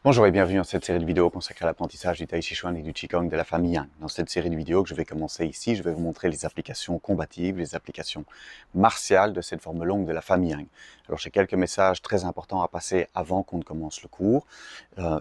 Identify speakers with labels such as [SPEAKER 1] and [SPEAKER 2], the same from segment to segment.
[SPEAKER 1] Bonjour et bienvenue dans cette série de vidéos consacrée à l'apprentissage du Tai Chi Chuan et du Qigong de la famille Yang. Dans cette série de vidéos que je vais commencer ici, je vais vous montrer les applications combatives, les applications martiales de cette forme longue de la famille Yang. Alors j'ai quelques messages très importants à passer avant qu'on ne commence le cours,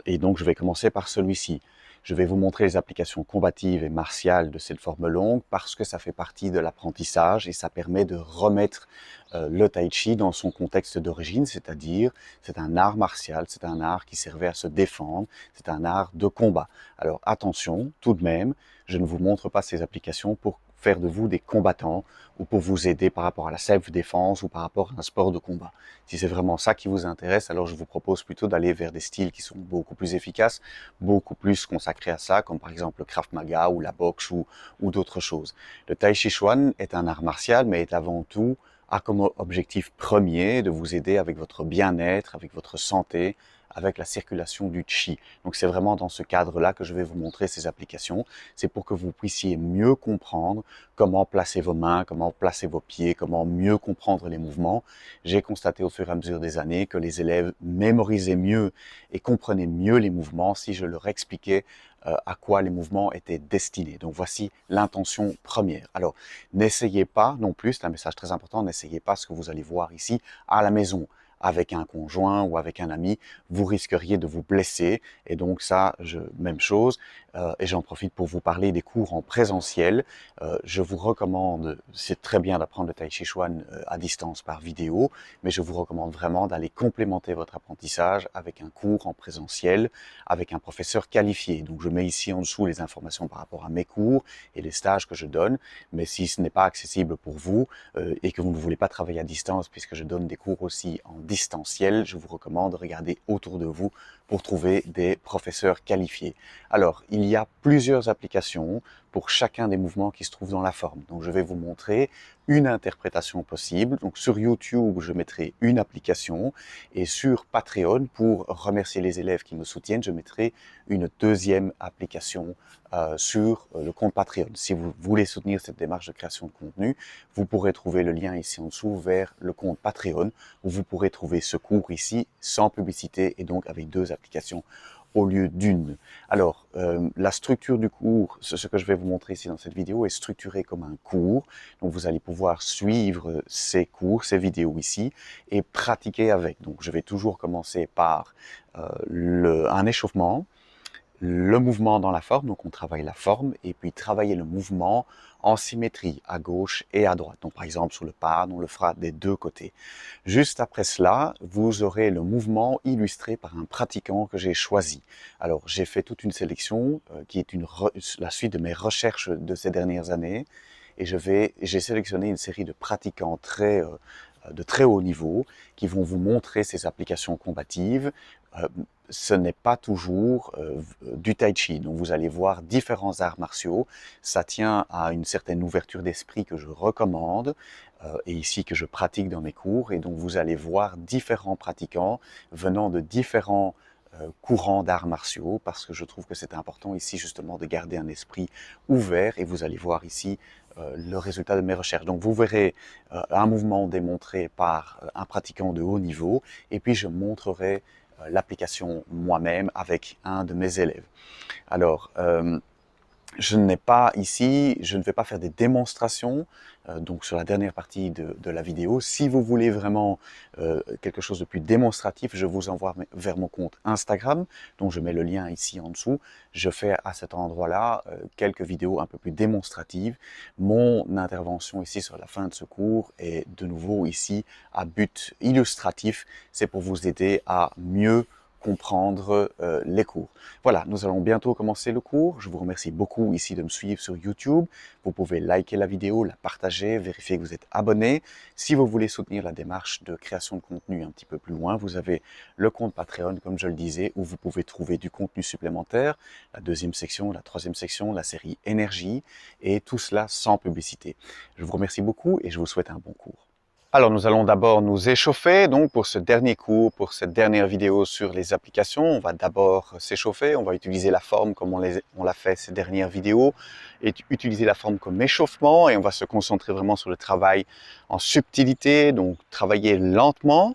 [SPEAKER 1] et donc je vais commencer par celui-ci. Je vais vous montrer les applications combatives et martiales de cette forme longue parce que ça fait partie de l'apprentissage et ça permet de remettre le Tai Chi dans son contexte d'origine, c'est-à-dire c'est un art martial, c'est un art qui servait à se défendre, c'est un art de combat. Alors attention, tout de même, je ne vous montre pas ces applications pour faire de vous des combattants ou pour vous aider par rapport à la self-défense ou par rapport à un sport de combat. Si c'est vraiment ça qui vous intéresse, alors je vous propose plutôt d'aller vers des styles qui sont beaucoup plus efficaces, beaucoup plus consacrés à ça, comme par exemple le Krav Maga ou la boxe ou d'autres choses. Le Tai Chi Chuan est un art martial, mais est avant tout a comme objectif premier de vous aider avec votre bien-être, avec votre santé, avec la circulation du Qi. Donc c'est vraiment dans ce cadre-là que je vais vous montrer ces applications. C'est pour que vous puissiez mieux comprendre comment placer vos mains, comment placer vos pieds, comment mieux comprendre les mouvements. J'ai constaté au fur et à mesure des années que les élèves mémorisaient mieux et comprenaient mieux les mouvements si je leur expliquais à quoi les mouvements étaient destinés. Donc voici l'intention première. Alors, n'essayez pas non plus, c'est un message très important, n'essayez pas ce que vous allez voir ici à la maison avec un conjoint ou avec un ami, vous risqueriez de vous blesser. Et donc ça, même chose. Et j'en profite pour vous parler des cours en présentiel. Je vous recommande, c'est très bien d'apprendre le Tai Chi Chuan à distance par vidéo, mais je vous recommande vraiment d'aller complémenter votre apprentissage avec un cours en présentiel, avec un professeur qualifié. Donc je mets ici en dessous les informations par rapport à mes cours et les stages que je donne. Mais si ce n'est pas accessible pour vous et que vous ne voulez pas travailler à distance, puisque je donne des cours aussi en distanciel, je vous recommande de regarder autour de vous pour trouver des professeurs qualifiés. Alors, il y a plusieurs applications pour chacun des mouvements qui se trouvent dans la forme. Donc, je vais vous montrer une interprétation possible. Donc, sur YouTube, je mettrai une application et sur Patreon, pour remercier les élèves qui me soutiennent, je mettrai une deuxième application sur le compte Patreon. Si vous voulez soutenir cette démarche de création de contenu, vous pourrez trouver le lien ici en dessous vers le compte Patreon où vous pourrez trouver ce cours ici sans publicité et donc avec deux applications au lieu d'une. Alors, la structure du cours, ce que je vais vous montrer ici dans cette vidéo est structuré comme un cours. Donc, vous allez pouvoir suivre ces cours, ces vidéos ici et pratiquer avec. Donc, je vais toujours commencer par un échauffement, le mouvement dans la forme, donc on travaille la forme, et puis travailler le mouvement en symétrie, à gauche et à droite. Donc par exemple sur le pad, on le fera des deux côtés. Juste après cela, vous aurez le mouvement illustré par un pratiquant que j'ai choisi. Alors j'ai fait toute une sélection qui est la suite de mes recherches de ces dernières années, et j'ai sélectionné une série de pratiquants de très haut niveau qui vont vous montrer ces applications combatives. Ce n'est pas toujours du tai chi. Donc vous allez voir différents arts martiaux. Ça tient à une certaine ouverture d'esprit que je recommande et ici que je pratique dans mes cours. Et donc vous allez voir différents pratiquants venant de différents courants d'arts martiaux parce que je trouve que c'est important ici justement de garder un esprit ouvert et vous allez voir ici le résultat de mes recherches. Donc vous verrez un mouvement démontré par un pratiquant de haut niveau et puis je montrerai l'application moi-même avec un de mes élèves. Alors, je n'ai pas ici, je ne vais pas faire des démonstrations, donc sur la dernière partie de la vidéo. Si vous voulez vraiment quelque chose de plus démonstratif, je vous envoie vers mon compte Instagram, dont je mets le lien ici en dessous. Je fais à cet endroit-là quelques vidéos un peu plus démonstratives. Mon intervention ici sur la fin de ce cours est de nouveau ici à but illustratif. C'est pour vous aider à mieux comprendre les cours. Voilà, nous allons bientôt commencer le cours. Je vous remercie beaucoup ici de me suivre sur YouTube. Vous pouvez liker la vidéo, la partager, vérifier que vous êtes abonné. Si vous voulez soutenir la démarche de création de contenu un petit peu plus loin, vous avez le compte Patreon, comme je le disais, où vous pouvez trouver du contenu supplémentaire, la deuxième section, la troisième section, la série Énergie, et tout cela sans publicité. Je vous remercie beaucoup et je vous souhaite un bon cours. Alors nous allons d'abord nous échauffer, donc pour ce dernier cours, pour cette dernière vidéo sur les applications, on va d'abord s'échauffer, on va utiliser la forme comme on l'a fait ces dernières vidéos, et utiliser la forme comme échauffement, et on va se concentrer vraiment sur le travail en subtilité, donc travailler lentement,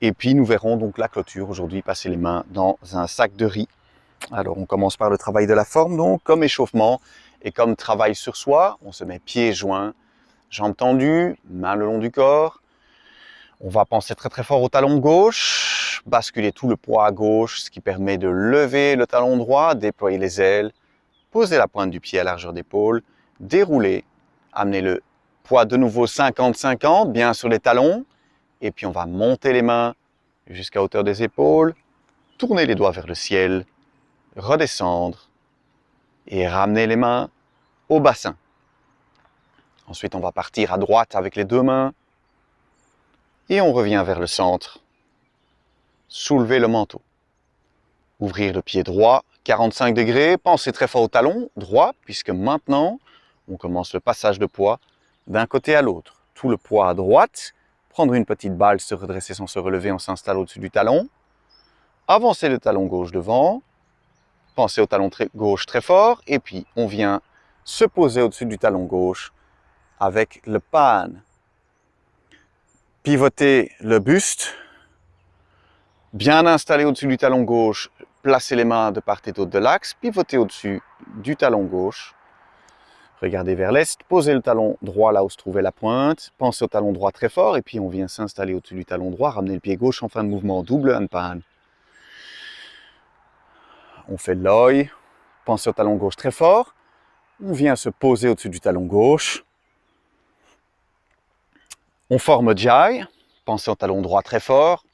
[SPEAKER 1] et puis nous verrons donc la clôture aujourd'hui, passer les mains dans un sac de riz. Alors on commence par le travail de la forme, donc comme échauffement, et comme travail sur soi, on se met pieds joints, jambes tendues, mains le long du corps. On va penser très très fort au talon gauche, basculer tout le poids à gauche, ce qui permet de lever le talon droit, déployer les ailes, poser la pointe du pied à largeur d'épaule, dérouler, amener le poids de nouveau 50-50, bien sur les talons, et puis on va monter les mains jusqu'à hauteur des épaules, tourner les doigts vers le ciel, redescendre et ramener les mains au bassin. Ensuite, on va partir à droite avec les deux mains et on revient vers le centre. Soulever le menton. Ouvrir le pied droit, 45 degrés. Pensez très fort au talon droit, puisque maintenant, on commence le passage de poids d'un côté à l'autre. Tout le poids à droite. Prendre une petite balle, se redresser sans se relever, on s'installe au-dessus du talon. Avancer le talon gauche devant. Pensez au talon gauche très fort. Et puis, on vient se poser au-dessus du talon gauche avec le pan. Pivoter le buste, bien installé au-dessus du talon gauche, placer les mains de part et d'autre de l'axe, pivoter au-dessus du talon gauche, regardez vers l'est, posez le talon droit là où se trouvait la pointe, pensez au talon droit très fort, et puis on vient s'installer au-dessus du talon droit, ramener le pied gauche en fin de mouvement, double handpan. On fait l'œil, pensez au talon gauche très fort, on vient se poser au-dessus du talon gauche, on forme jai, pensez au talon droit très fort,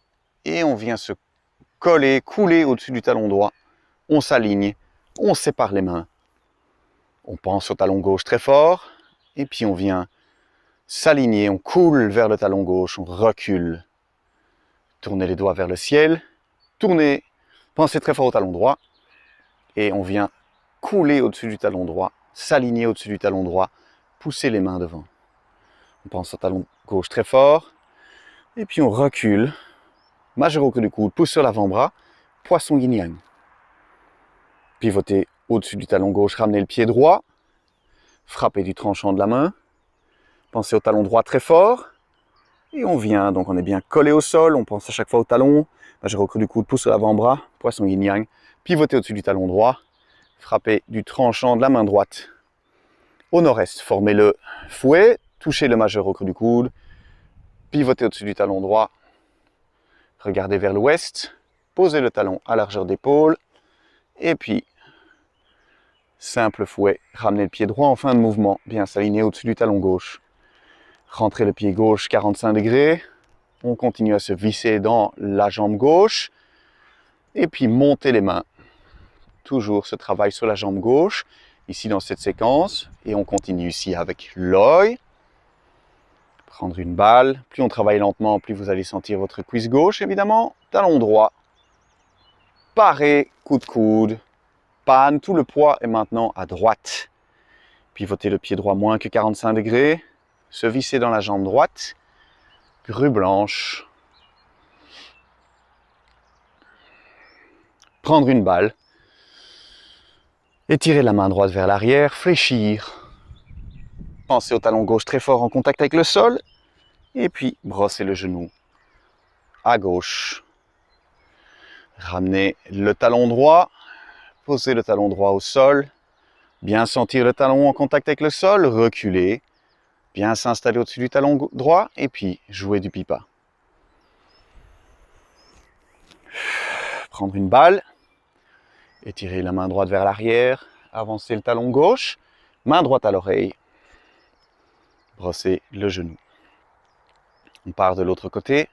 [SPEAKER 1] et on vient se coller, couler au-dessus du talon droit. On s'aligne, on sépare les mains. On pense au talon gauche très fort, et puis on vient s'aligner, on coule vers le talon gauche, on recule. Tournez les doigts vers le ciel, tournez, pensez très fort au talon droit, et on vient couler au-dessus du talon droit, s'aligner au-dessus du talon droit, pousser les mains devant. On pense au talon gauche très fort, et puis on recule, majeur au creux du coude, pousse sur l'avant-bras, poisson yin-yang. Pivotez au-dessus du talon gauche, ramenez le pied droit, frappez du tranchant de la main, pensez au talon droit très fort, et on vient, donc on est bien collé au sol, on pense à chaque fois au talon, majeur au creux du coude, pousse sur l'avant-bras, poisson yin-yang, pivotez au-dessus du talon droit, frappez du tranchant de la main droite. Au nord-est, formez le fouet, touchez le majeur au creux du coude, pivotez au-dessus du talon droit, regardez vers l'ouest, posez le talon à largeur d'épaule, et puis, simple fouet, ramenez le pied droit en fin de mouvement, bien s'aligner au-dessus du talon gauche. Rentrez le pied gauche 45 degrés, on continue à se visser dans la jambe gauche, et puis montez les mains. Toujours ce travail sur la jambe gauche, ici dans cette séquence, et on continue ici avec l'œil. Prendre une balle, plus on travaille lentement, plus vous allez sentir votre cuisse gauche évidemment. Talon droit, paré, coude coude, panne, tout le poids est maintenant à droite. Pivotez le pied droit moins que 45 degrés, se visser dans la jambe droite, grue blanche. Prendre une balle, étirer la main droite vers l'arrière, fléchir. Pensez au talon gauche très fort en contact avec le sol, et puis brosser le genou à gauche. Ramenez le talon droit, posez le talon droit au sol, bien sentir le talon en contact avec le sol, reculer, bien s'installer au-dessus du talon droit, et puis jouer du pipa. Prendre une balle, étirer la main droite vers l'arrière, avancer le talon gauche, main droite à l'oreille, brosser le genou. On part de l'autre côté,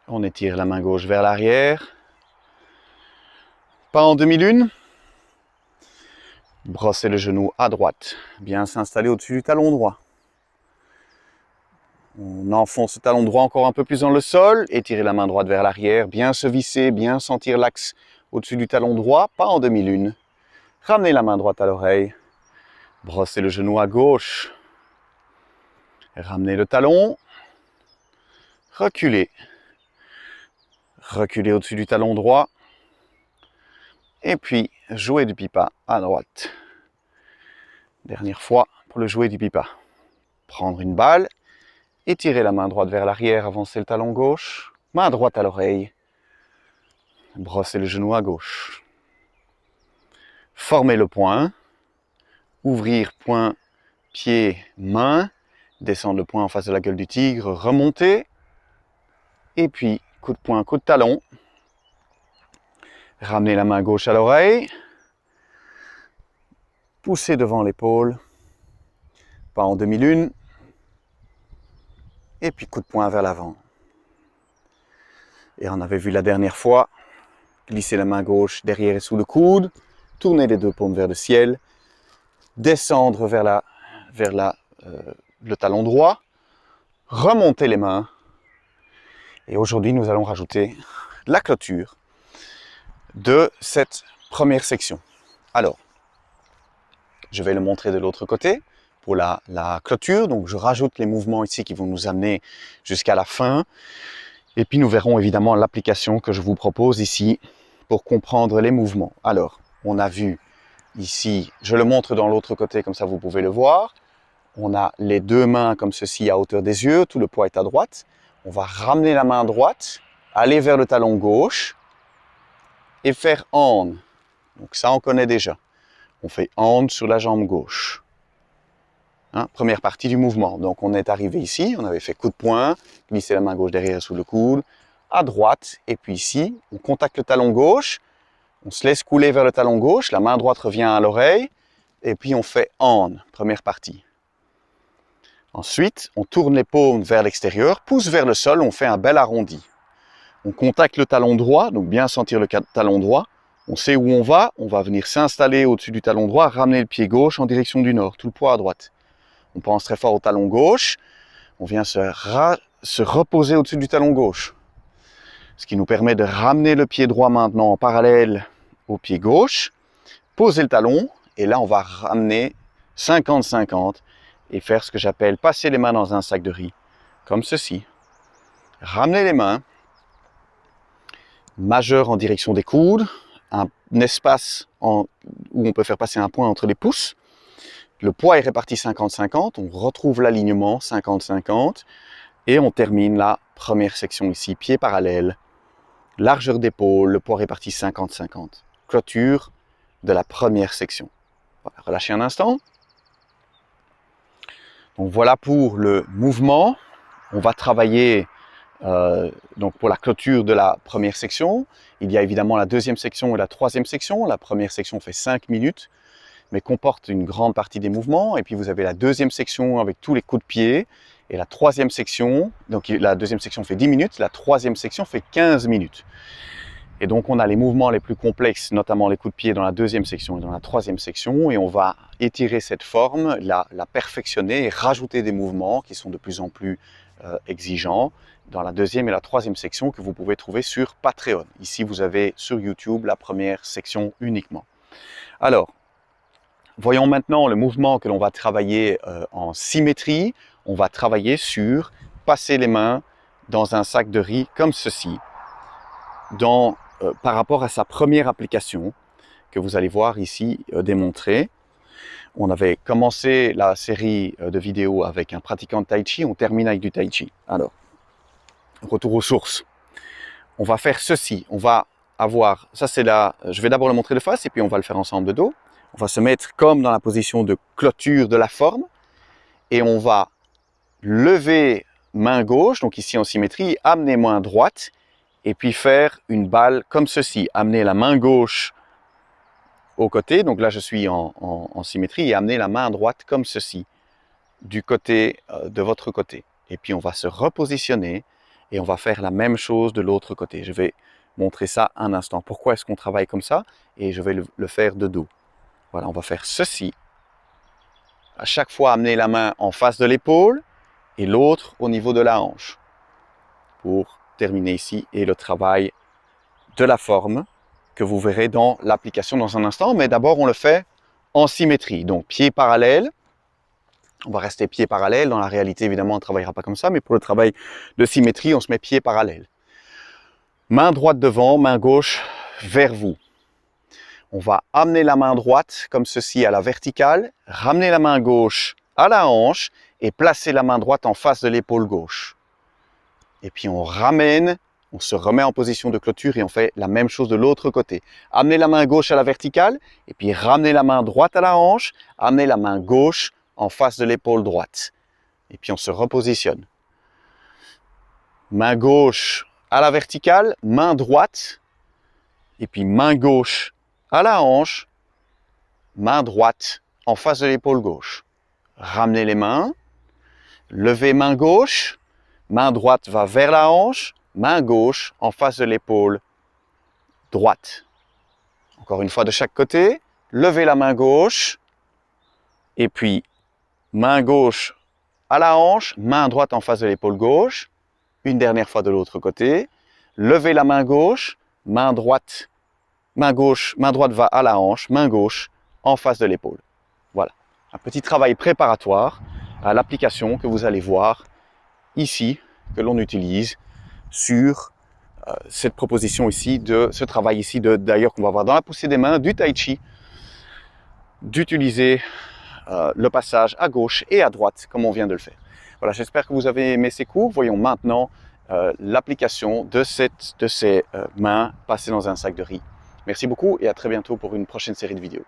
[SPEAKER 1] on étire la main gauche vers l'arrière, pas en demi-lune, brosser le genou à droite, bien s'installer au-dessus du talon droit. On enfonce le talon droit encore un peu plus dans le sol, étirer la main droite vers l'arrière, bien se visser, bien sentir l'axe au-dessus du talon droit, pas en demi-lune. Ramenez la main droite à l'oreille, brosser le genou à gauche, Ramenez le talon. Reculez. Reculez au-dessus du talon droit. Et puis, jouer du pipa à droite. Dernière fois pour le jouer du pipa. Prendre une balle. Étirer la main droite vers l'arrière, avancer le talon gauche. Main droite à l'oreille. Brosser le genou à gauche. Former le poing. Ouvrir poing, pied, main. Descendre le poing en face de la gueule du tigre. Remonter. Et puis, coup de poing, coup de talon. Ramener la main gauche à l'oreille. Pousser devant l'épaule. Pas en demi-lune. Et puis coup de poing vers l'avant. Et on avait vu la dernière fois. Glisser la main gauche derrière et sous le coude. Tourner les deux paumes vers le ciel. Descendre vers le talon droit. Remonter les mains. Et aujourd'hui, nous allons rajouter la clôture de cette première section. Alors, je vais le montrer de l'autre côté pour la clôture. Donc, je rajoute les mouvements ici qui vont nous amener jusqu'à la fin. Et puis, nous verrons évidemment l'application que je vous propose ici pour comprendre les mouvements. Alors, on a vu ici, je le montre dans l'autre côté, comme ça vous pouvez le voir. On a les deux mains comme ceci à hauteur des yeux, tout le poids est à droite. On va ramener la main droite, aller vers le talon gauche et faire hand. Donc ça, on connaît déjà. On fait hand sur la jambe gauche. Hein, première partie du mouvement. Donc on est arrivé ici, on avait fait coup de poing, glisser la main gauche derrière sous le coude, à droite, et puis ici, on contacte le talon gauche, on se laisse couler vers le talon gauche, la main droite revient à l'oreille, et puis on fait hand, première partie. Ensuite, on tourne les paumes vers l'extérieur, pousse vers le sol, on fait un bel arrondi. On contacte le talon droit, donc bien sentir le talon droit. On sait où on va venir s'installer au-dessus du talon droit, ramener le pied gauche en direction du nord, tout le poids à droite. On pense très fort au talon gauche, on vient se reposer au-dessus du talon gauche. Ce qui nous permet de ramener le pied droit maintenant en parallèle au pied gauche, poser le talon, et là on va ramener 50-50 et faire ce que j'appelle passer les mains dans un sac de riz, comme ceci. Ramener les mains, majeur en direction des coudes, un espace où on peut faire passer un point entre les pouces. Le poids est réparti 50-50, on retrouve l'alignement 50-50 et on termine la première section ici, pied parallèle, largeur d'épaule, le poids réparti 50-50. Clôture de la première section. Voilà, relâchez un instant. Donc voilà pour le mouvement. On va travailler donc pour la clôture de la première section. Il y a évidemment la deuxième section et la troisième section. La première section fait 5 minutes, mais comporte une grande partie des mouvements. Et puis vous avez la deuxième section avec tous les coups de pied. Et la troisième section, donc la deuxième section fait 10 minutes, la troisième section fait 15 minutes. Et donc on a les mouvements les plus complexes, notamment les coups de pied dans la deuxième section et dans la troisième section. Et on va étirer cette forme, la perfectionner et rajouter des mouvements qui sont de plus en plus exigeants dans la deuxième et la troisième section que vous pouvez trouver sur Patreon. Ici, vous avez sur YouTube la première section uniquement. Alors, voyons maintenant le mouvement que l'on va travailler en symétrie. On va travailler sur passer les mains dans un sac de riz comme ceci, par rapport à sa première application que vous allez voir ici démontrée. On avait commencé la série de vidéos avec un pratiquant de Tai Chi, on termine avec du Tai Chi. Alors, retour aux sources. On va faire ceci, on va avoir, ça c'est là, je vais d'abord le montrer de face et puis on va le faire ensemble de dos. On va se mettre comme dans la position de clôture de la forme et on va lever main gauche, donc ici en symétrie, amener main droite et puis faire une balle comme ceci, amener la main gauche au côté, donc là je suis en symétrie, et amener la main droite comme ceci, du côté de votre côté. Et puis on va se repositionner et on va faire la même chose de l'autre côté. Je vais montrer ça un instant. Pourquoi est-ce qu'on travaille comme ça? Et je vais le faire de dos. Voilà, on va faire ceci. À chaque fois, amener la main en face de l'épaule et l'autre au niveau de la hanche. Pour terminer ici et le travail de la forme que vous verrez dans l'application dans un instant. Mais d'abord, on le fait en symétrie. Donc, pied parallèle. On va rester pieds parallèles. Dans la réalité, évidemment, on ne travaillera pas comme ça, mais pour le travail de symétrie, on se met pieds parallèles. Main droite devant, main gauche vers vous. On va amener la main droite comme ceci à la verticale, ramener la main gauche à la hanche et placer la main droite en face de l'épaule gauche. Et puis on ramène, on se remet en position de clôture et on fait la même chose de l'autre côté. Amener la main gauche à la verticale et puis ramener la main droite à la hanche, amener la main gauche en face de l'épaule droite. Et puis on se repositionne. Main gauche à la verticale, main droite et puis main gauche à la hanche, main droite en face de l'épaule gauche. Ramenez les mains, levez main gauche, main droite va vers la hanche, main gauche en face de l'épaule droite. Encore une fois de chaque côté, levez la main gauche, et puis main gauche à la hanche, main droite en face de l'épaule gauche. Une dernière fois de l'autre côté, levez la main gauche, main droite va à la hanche, main gauche en face de l'épaule. Voilà, un petit travail préparatoire à l'application que vous allez voir ici, que l'on utilise sur cette proposition ici, de ce travail ici, d'ailleurs qu'on va voir dans la poussée des mains, du tai chi, d'utiliser le passage à gauche et à droite comme on vient de le faire. Voilà, j'espère que vous avez aimé ces cours. Voyons maintenant l'application de ces mains passées dans un sac de riz. Merci beaucoup et à très bientôt pour une prochaine série de vidéos.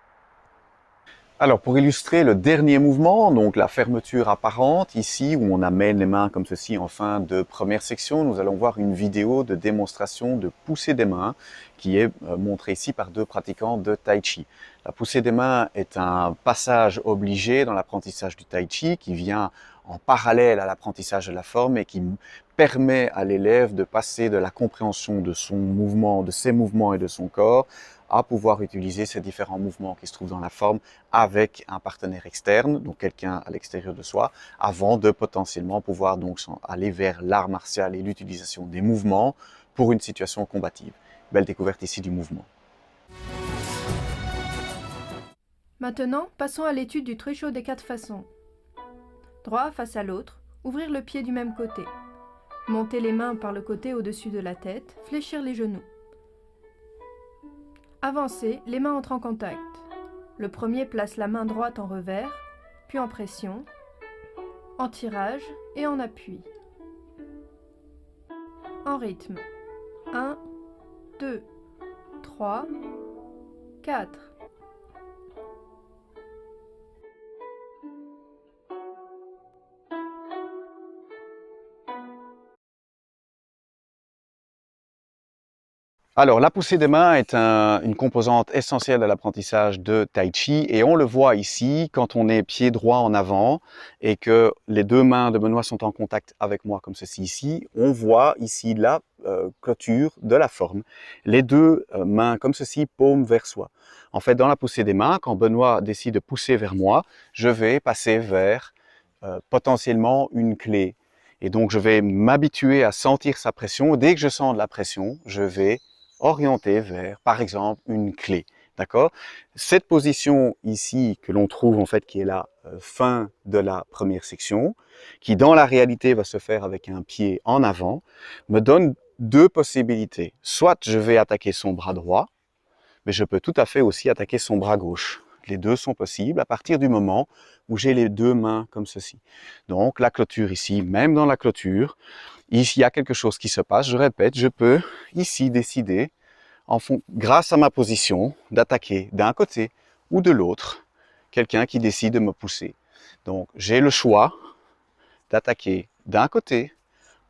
[SPEAKER 1] Alors, pour illustrer le dernier mouvement, donc la fermeture apparente, ici où on amène les mains comme ceci en fin de première section, nous allons voir une vidéo de démonstration de poussée des mains qui est montrée ici par deux pratiquants de Tai Chi. La poussée des mains est un passage obligé dans l'apprentissage du Tai Chi qui vient en parallèle à l'apprentissage de la forme et qui permet à l'élève de passer de la compréhension de son mouvement, de ses mouvements et de son corps à pouvoir utiliser ces différents mouvements qui se trouvent dans la forme avec un partenaire externe, donc quelqu'un à l'extérieur de soi, avant de potentiellement pouvoir donc aller vers l'art martial et l'utilisation des mouvements pour une situation combative. Belle découverte ici du mouvement.
[SPEAKER 2] Maintenant, passons à l'étude du tréchot des 4 façons. Droit face à l'autre, ouvrir le pied du même côté. Monter les mains par le côté au-dessus de la tête, fléchir les genoux. Avancer, les mains entrent en contact. Le premier place la main droite en revers, puis en pression, en tirage et en appui. En rythme. 1, 2, 3, 4.
[SPEAKER 1] Alors, la poussée des mains est une composante essentielle de l'apprentissage de Tai Chi et on le voit ici quand on est pied droit en avant et que les deux mains de Benoît sont en contact avec moi comme ceci ici. On voit ici la clôture de la forme. Les deux mains comme ceci, paume vers soi. En fait, dans la poussée des mains, quand Benoît décide de pousser vers moi, je vais passer vers potentiellement une clé. Et donc, je vais m'habituer à sentir sa pression. Dès que je sens de la pression, je vais orienté vers, par exemple, une clé. D'accord? Cette position ici que l'on trouve en fait qui est la fin de la première section, qui dans la réalité va se faire avec un pied en avant, me donne deux possibilités. Soit je vais attaquer son bras droit, mais je peux tout à fait aussi attaquer son bras gauche. Les deux sont possibles à partir du moment où j'ai les deux mains comme ceci. Donc la clôture ici, même dans la clôture, ici, il y a quelque chose qui se passe. Je répète, je peux ici décider, grâce à ma position, d'attaquer d'un côté ou de l'autre quelqu'un qui décide de me pousser. Donc, j'ai le choix d'attaquer d'un côté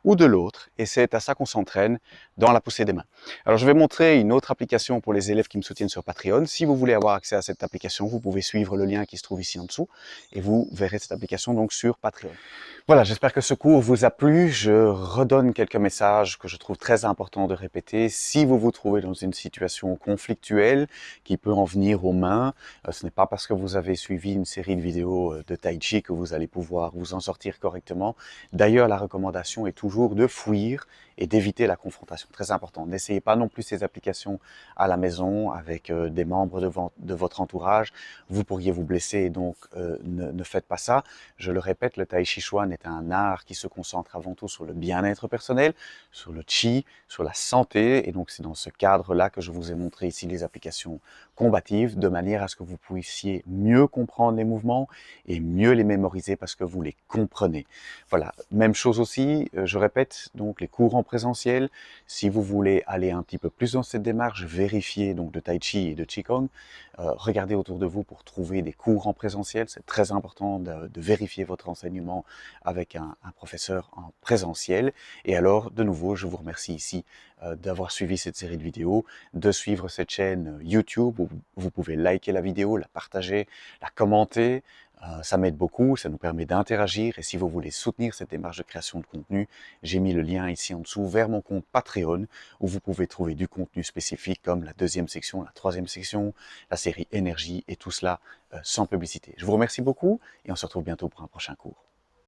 [SPEAKER 1] ou de l'autre, et c'est à ça qu'on s'entraîne dans la poussée des mains. Alors je vais montrer une autre application pour les élèves qui me soutiennent sur Patreon. Si vous voulez avoir accès à cette application, vous pouvez suivre le lien qui se trouve ici en dessous, et vous verrez cette application donc sur Patreon. Voilà, j'espère que ce cours vous a plu. Je redonne quelques messages que je trouve très importants de répéter. Si vous vous trouvez dans une situation conflictuelle qui peut en venir aux mains, ce n'est pas parce que vous avez suivi une série de vidéos de Tai Chi que vous allez pouvoir vous en sortir correctement. D'ailleurs, la recommandation est toujours toujours de fuir et d'éviter la confrontation. Très important. N'essayez pas non plus ces applications à la maison avec des membres de votre entourage. Vous pourriez vous blesser et donc ne faites pas ça. Je le répète, le Tai Chi Chuan est un art qui se concentre avant tout sur le bien-être personnel, sur le chi, sur la santé. Et donc c'est dans ce cadre-là que je vous ai montré ici les applications combatives de manière à ce que vous puissiez mieux comprendre les mouvements et mieux les mémoriser parce que vous les comprenez. Voilà, même chose aussi, je répète, donc les cours en présentiel, si vous voulez aller un petit peu plus dans cette démarche, vérifier donc de Tai Chi et de Qigong, regardez autour de vous pour trouver des cours en présentiel, c'est très important de vérifier votre enseignement avec un professeur en présentiel. Et alors, de nouveau, je vous remercie ici d'avoir suivi cette série de vidéos, de suivre cette chaîne YouTube où vous pouvez liker la vidéo, la partager, la commenter. Ça m'aide beaucoup, ça nous permet d'interagir et si vous voulez soutenir cette démarche de création de contenu, j'ai mis le lien ici en dessous vers mon compte Patreon où vous pouvez trouver du contenu spécifique comme la deuxième section, la troisième section, la série énergie et tout cela sans publicité. Je vous remercie beaucoup et on se retrouve bientôt pour un prochain cours.